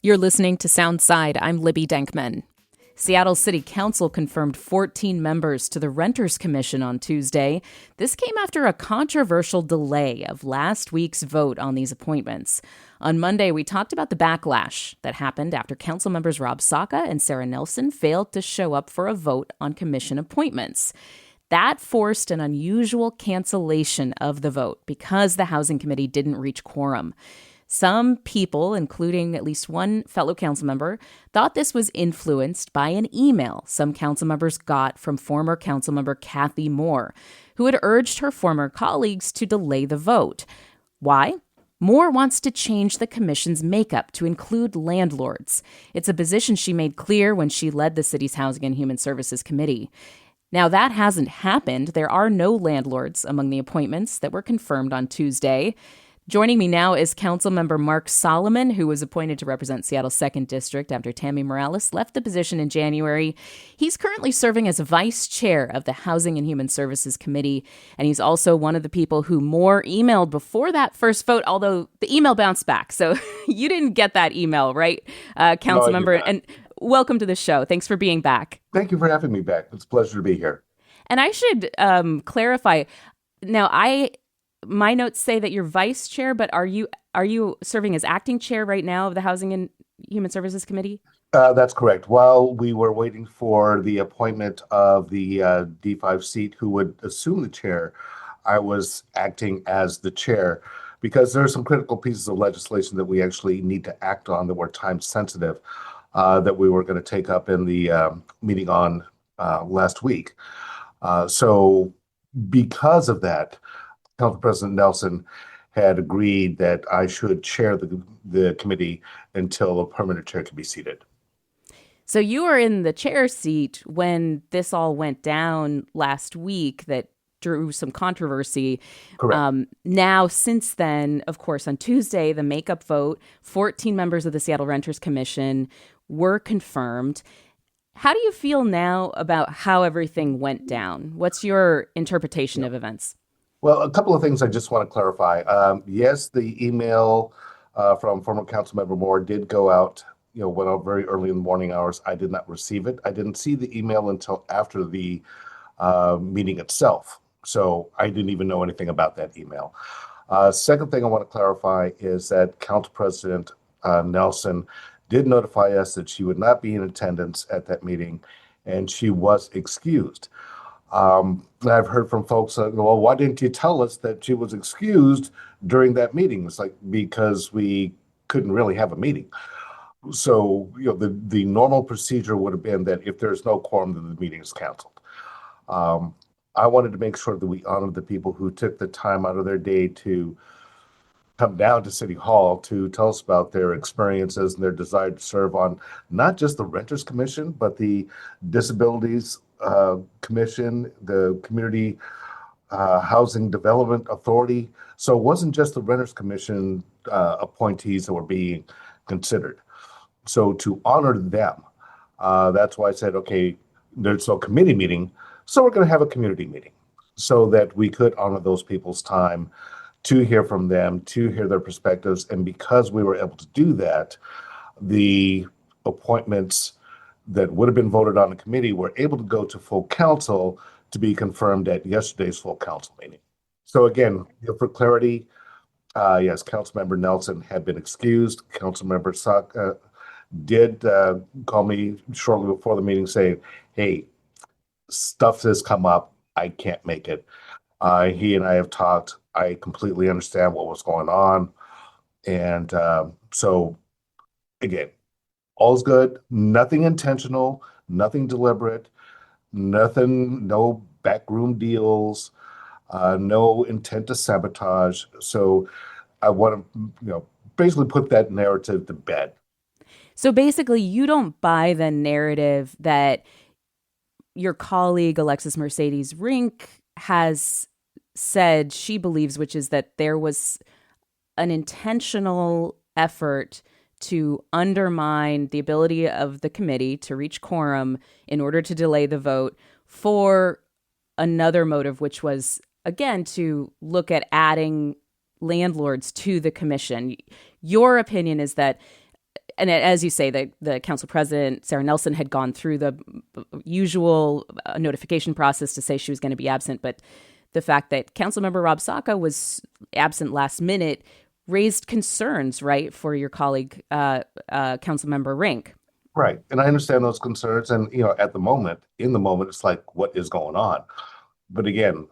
You're listening to Soundside. I'm Libby Denkman. Seattle City Council confirmed 14 members to the Renters Commission on Tuesday. This came after a controversial delay of last week's vote on these appointments. On Monday, we talked about the backlash that happened after Councilmembers Saka and Sara Nelson failed to show up for a vote on commission appointments. That forced an unusual cancellation of the vote because the Housing Committee didn't reach quorum. Some people, including at least one fellow council member, thought this was influenced by an email some council members got from former council member Tammy Morales, who had urged her former colleagues to delay the vote. Why? Moore wants to change the commission's makeup to include landlords. It's a position she made clear when she led the city's Housing and Human Services Committee. Now, that hasn't happened. There are no landlords among the appointments that were confirmed on Tuesday. Joining me now is Councilmember Mark Solomon, who was appointed to represent Seattle's 2nd District after Tammy Morales left the position in January. He's currently serving as vice chair of the Housing and Human Services Committee, and he's also one of the people who Moore emailed before that first vote, although the email bounced back. So you didn't get that email, right, Councilmember? And welcome to the show. Thanks for being back. Thank you for having me back. It's a pleasure to be here. And I should clarify. Now, my notes say that you're vice chair, but are you serving as acting chair right now of the Housing and Human Services Committee? That's correct. While we were waiting for the appointment of the D5 seat who would assume the chair, I was acting as the chair because there are some critical pieces of legislation that we actually need to act on that were time sensitive that we were going to take up in the meeting on last week. So because of that, Council President Nelson had agreed that I should chair the committee until a permanent chair could be seated. So you were in the chair seat when this all went down last week that drew some controversy. Correct. Now, since then, of course, on Tuesday, the makeup vote, 14 members of the Seattle Renters Commission were confirmed. How do you feel now about how everything went down? What's your interpretation of events? Well, a couple of things I just want to clarify. Yes, the email from former Councilmember Moore did go out, went out very early in the morning hours. I did not receive it. I didn't see the email until after the meeting itself. So I didn't even know anything about that email. Second thing I want to clarify is that Council President Nelson did notify us that she would not be in attendance at that meeting, and she was excused. I've heard from folks, well, why didn't you tell us that she was excused during that meeting? It's like, because we couldn't really have a meeting. So, the normal procedure would have been that if there's no quorum, then the meeting is canceled. I wanted to make sure that we honored the people who took the time out of their day to come down to City Hall to tell us about their experiences and their desire to serve on not just the Renters Commission, but the Disabilities Commission, the Community Housing Development Authority. So it wasn't just the Renters Commission appointees that were being considered. So to honor them, that's why I said, okay, there's no committee meeting, so we're going to have a community meeting so that we could honor those people's time to hear from them, to hear their perspectives. And because we were able to do that, the appointments that would have been voted on in committee were able to go to full council to be confirmed at yesterday's full council meeting. So again, for clarity, yes, Councilmember Nelson had been excused. Councilmember Saka did call me shortly before the meeting saying, hey, stuff has come up. I can't make it. He and I have talked. I completely understand what was going on. And so again, all's good, nothing intentional, nothing deliberate, nothing, no backroom deals, no intent to sabotage. So I want to, basically put that narrative to bed. So basically, you don't buy the narrative that your colleague, Alexis Mercedes Rink, has said she believes, which is that there was an intentional effort to undermine the ability of the committee to reach quorum in order to delay the vote for another motive, which was, again, to look at adding landlords to the commission. Your opinion is that and as you say, the council president, Sara Nelson, had gone through the usual notification process to say she was going to be absent. But the fact that Councilmember Rob Saka was absent last minute raised concerns, right, for your colleague, Councilmember Rink. Right. And I understand those concerns. And, in the moment, it's like, what is going on? But again,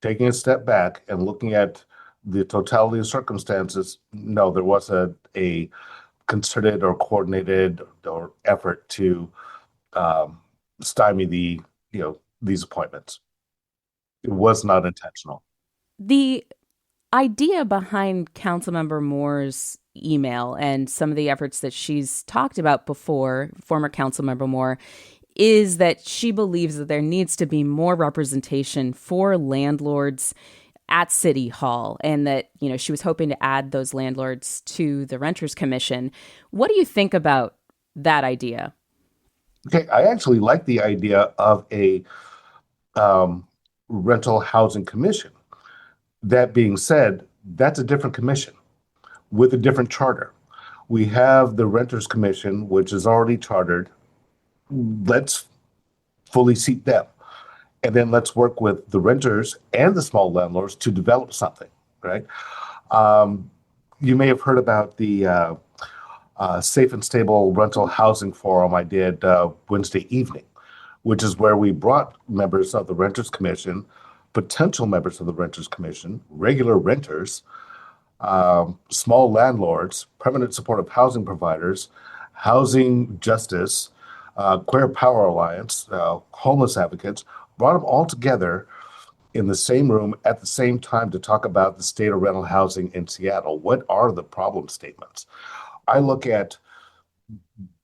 taking a step back and looking at the totality of circumstances, no, there wasn't a concerted or coordinated or effort to stymie these appointments. It was not intentional. The idea behind Councilmember Moore's email and some of the efforts that she's talked about before, former Councilmember Moore, is that she believes that there needs to be more representation for landlords at City Hall, and that, she was hoping to add those landlords to the Renters Commission. What do you think about that idea? Okay, I actually like the idea of a rental housing commission. That being said, that's a different commission with a different charter. We have the Renters Commission, which is already chartered. Let's fully seat them. And then let's work with the renters and the small landlords to develop something, right? You may have heard about the Safe and Stable Rental Housing Forum I did Wednesday evening, which is where we brought members of the Renters Commission, potential members of the Renters Commission, regular renters, small landlords, permanent supportive housing providers, housing justice, Queer Power Alliance, homeless advocates, brought them all together in the same room at the same time to talk about the state of rental housing in Seattle. What are the problem statements? I look at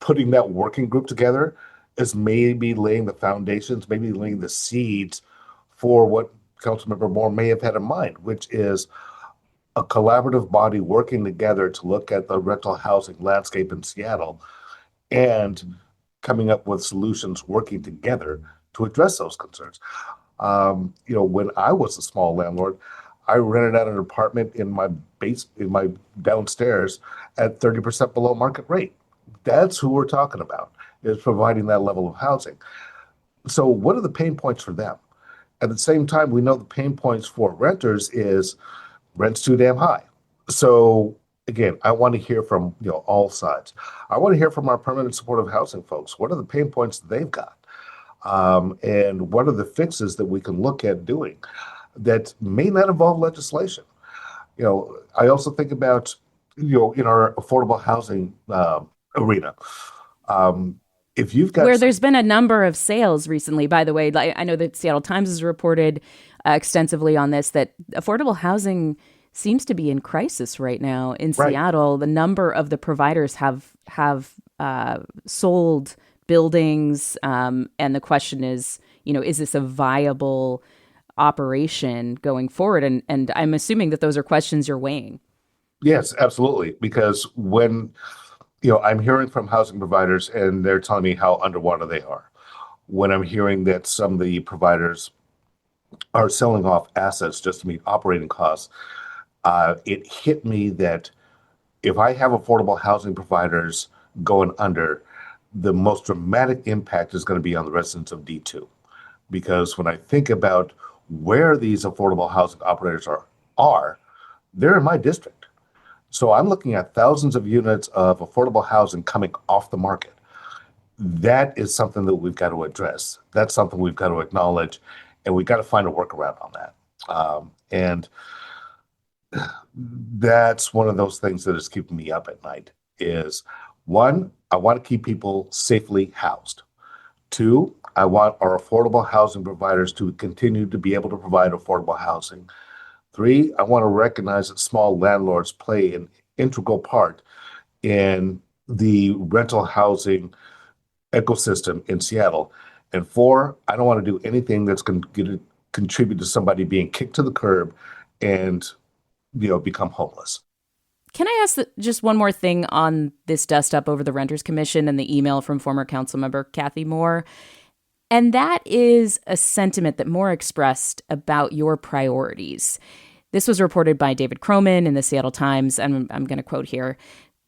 putting that working group together as maybe laying the foundations, maybe laying the seeds for what Councilmember Moore may have had in mind, which is a collaborative body working together to look at the rental housing landscape in Seattle and coming up with solutions working together to address those concerns. When I was a small landlord, I rented out an apartment in my downstairs at 30% below market rate. That's who we're talking about, is providing that level of housing. So what are the pain points for them? At the same time, we know the pain points for renters is rent's too damn high. So again, I want to hear from all sides. I want to hear from our permanent supportive housing folks. What are the pain points that they've got? And what are the fixes that we can look at doing that may not involve legislation? I also think about, in our affordable housing arena, if you've got... Where there's been a number of sales recently, by the way. I know that Seattle Times has reported extensively on this, that affordable housing seems to be in crisis right now in Seattle. The number of the providers have sold buildings, and the question is, is this a viable operation going forward? And I'm assuming that those are questions you're weighing. Yes, absolutely. Because when, I'm hearing from housing providers and they're telling me how underwater they are. When I'm hearing that some of the providers are selling off assets just to meet operating costs, it hit me that if I have affordable housing providers going under, the most dramatic impact is going to be on the residents of D2. Because when I think about where these affordable housing operators are, they're in my district. So I'm looking at thousands of units of affordable housing coming off the market. That is something that we've got to address. That's something we've got to acknowledge, and we've got to find a workaround on that. And that's one of those things that is keeping me up at night is, one, I want to keep people safely housed. Two, I want our affordable housing providers to continue to be able to provide affordable housing. Three, I want to recognize that small landlords play an integral part in the rental housing ecosystem in Seattle. And four, I don't want to do anything that's going to contribute to somebody being kicked to the curb and, become homeless. Can I ask just one more thing on this dust up over the Renters Commission and the email from former Councilmember Tammy Moore? And that is a sentiment that Moore expressed about your priorities. This was reported by David Croman in the Seattle Times, and I'm going to quote here.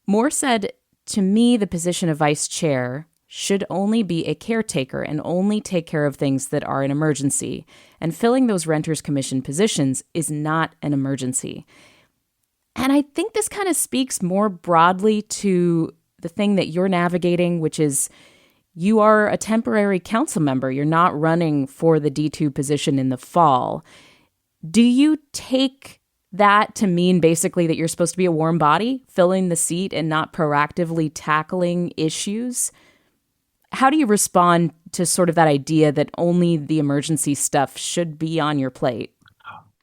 Moore said, To me, the position of vice chair should only be a caretaker and only take care of things that are an emergency. And filling those renters commission positions is not an emergency. And I think this kind of speaks more broadly to the thing that you're navigating, which is you are a temporary council member. You're not running for the D2 position in the fall. Do you take that to mean basically that you're supposed to be a warm body, filling the seat and not proactively tackling issues? How do you respond to sort of that idea that only the emergency stuff should be on your plate?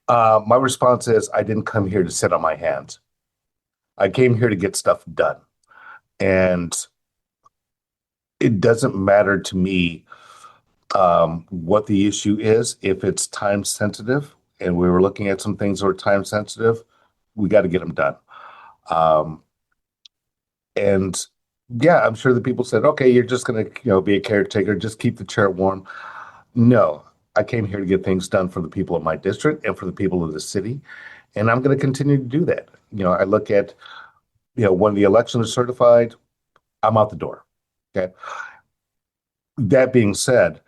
My response is I didn't come here to sit on my hands. I came here to get stuff done. And it doesn't matter to me what the issue is. If it's time sensitive, and we were looking at some things that are time sensitive, we got to get them done. And yeah, I'm sure the people said, okay, you're just going to, be a caretaker, just keep the chair warm. No, I came here to get things done for the people of my district and for the people of the city. And I'm going to continue to do that. I look at, when the election is certified, I'm out the door. Okay. That being said,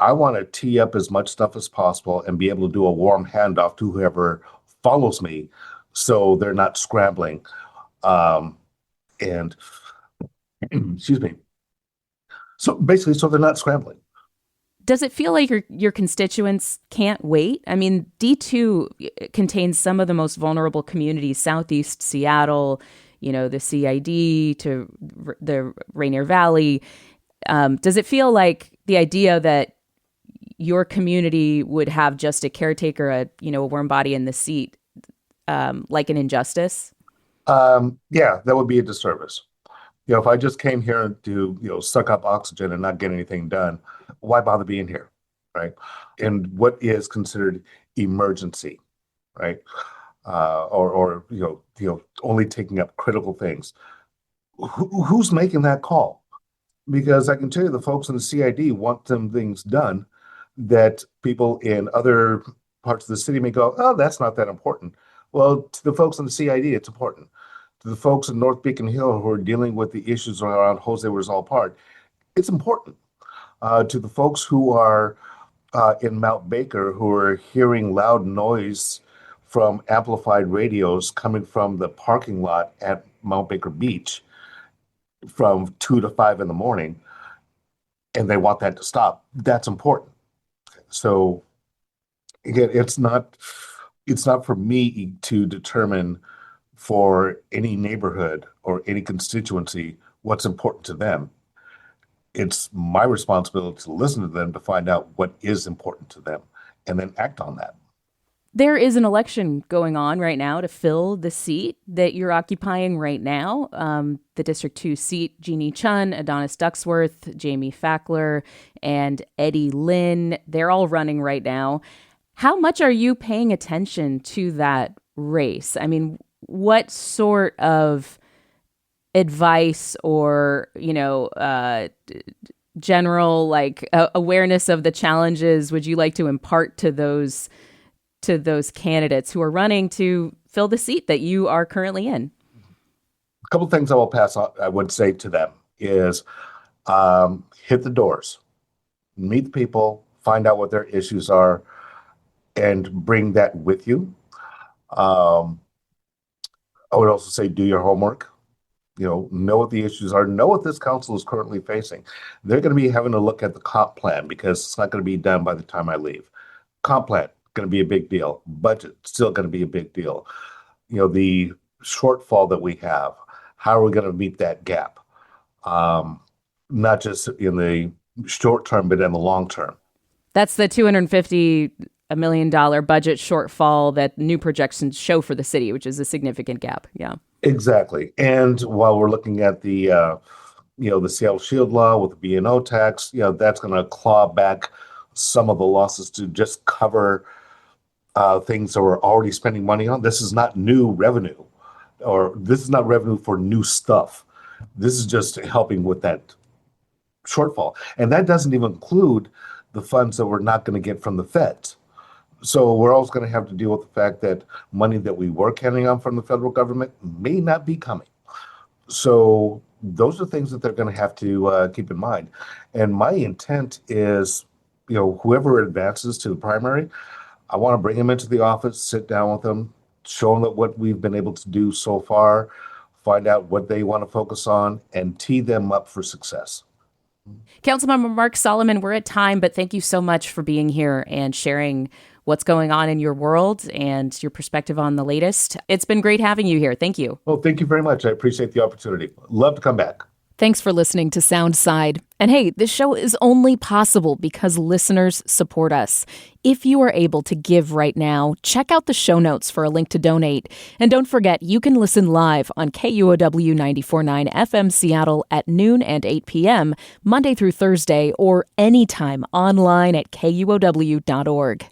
I want to tee up as much stuff as possible and be able to do a warm handoff to whoever follows me so they're not scrambling. And excuse me. So basically, so they're not scrambling. Does it feel like your constituents can't wait? I mean, D2 contains some of the most vulnerable communities, Southeast Seattle, the CID to the Rainier Valley. Does it feel like the idea that your community would have just a caretaker, a warm body in the seat, like an injustice? Yeah, that would be a disservice. If I just came here to, suck up oxygen and not get anything done, why bother being here, right? And what is considered emergency, right? Or only taking up critical things. Who's making that call? Because I can tell you the folks in the CID want some things done that people in other parts of the city may go, oh, that's not that important. Well, to the folks in the CID, it's important. To the folks in North Beacon Hill who are dealing with the issues around Jose Rizal Park, it's important. To the folks who are in Mount Baker who are hearing loud noise from amplified radios coming from the parking lot at Mount Baker Beach from 2 to 5 in the morning, and they want that to stop, that's important. So again, it's not for me to determine for any neighborhood or any constituency what's important to them. It's my responsibility to listen to them to find out what is important to them and then act on that. There is an election going on right now to fill the seat that you're occupying right now. The District 2 seat, Jeannie Chun, Adonis Ducksworth, Jamie Fackler, and Eddie Lynn, they're all running right now. How much are you paying attention to that race? I mean, what sort of advice or, general awareness of the challenges would you like to impart to those candidates who are running to fill the seat that you are currently in? A couple of things I would say to them is hit the doors, meet the people, find out what their issues are, and bring that with you. I would also say do your homework, know what the issues are, know what this council is currently facing. They're going to be having to look at the comp plan because it's not going to be done by the time I leave. Comp plan, going to be a big deal. Budget, still going to be a big deal. The shortfall that we have, how are we going to meet that gap? Not just in the short term, but in the long term. That's the $250 million budget shortfall that new projections show for the city, which is a significant gap. Yeah, exactly. And while we're looking at the, the Seattle Shield Law with the B&O tax, that's going to claw back some of the losses to just cover things that we're already spending money on. This is not new revenue, or this is not revenue for new stuff. This is just helping with that shortfall. And that doesn't even include the funds that we're not going to get from the feds. So we're also going to have to deal with the fact that money that we were counting on from the federal government may not be coming. So those are things that they're going to have to keep in mind. And my intent is, whoever advances to the primary, I want to bring them into the office, sit down with them, show them what we've been able to do so far, find out what they want to focus on, and tee them up for success. Councilmember Mark Solomon, we're at time, but thank you so much for being here and sharing what's going on in your world and your perspective on the latest. It's been great having you here. Thank you. Well, thank you very much. I appreciate the opportunity. Love to come back. Thanks for listening to Soundside. And hey, this show is only possible because listeners support us. If you are able to give right now, check out the show notes for a link to donate. And don't forget, you can listen live on KUOW 94.9 FM Seattle at noon and 8 p.m., Monday through Thursday, or anytime online at KUOW.org.